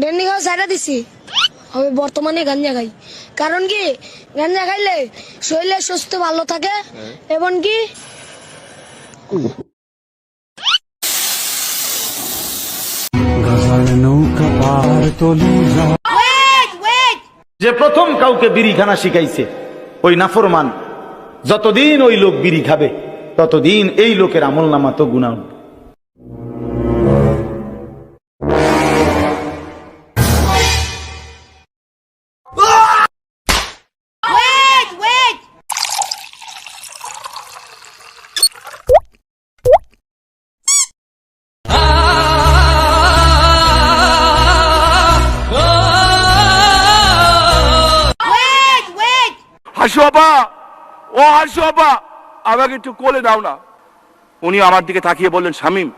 ডেন্ডি খাওয়া সাইডা দিছি, আমি বর্তমানে গাঞ্জা খাই। কারণ কি, গাঞ্জা খাইলে শরীরে সুস্থ ভালো থাকে এবং কি যে প্রথম কাউকে বিড়িখানা শিখাইছে ওই নাফরমান, যতদিন ওই লোক বিড়ি খাবে ততদিন এই লোকের আমল নামা তো গুনাহ উঠবে। হাসু আপা, ও হাসু আপা, আমাকে একটু কোলে দাও না। উনি আমার দিকে তাকিয়ে বললেন, শামীম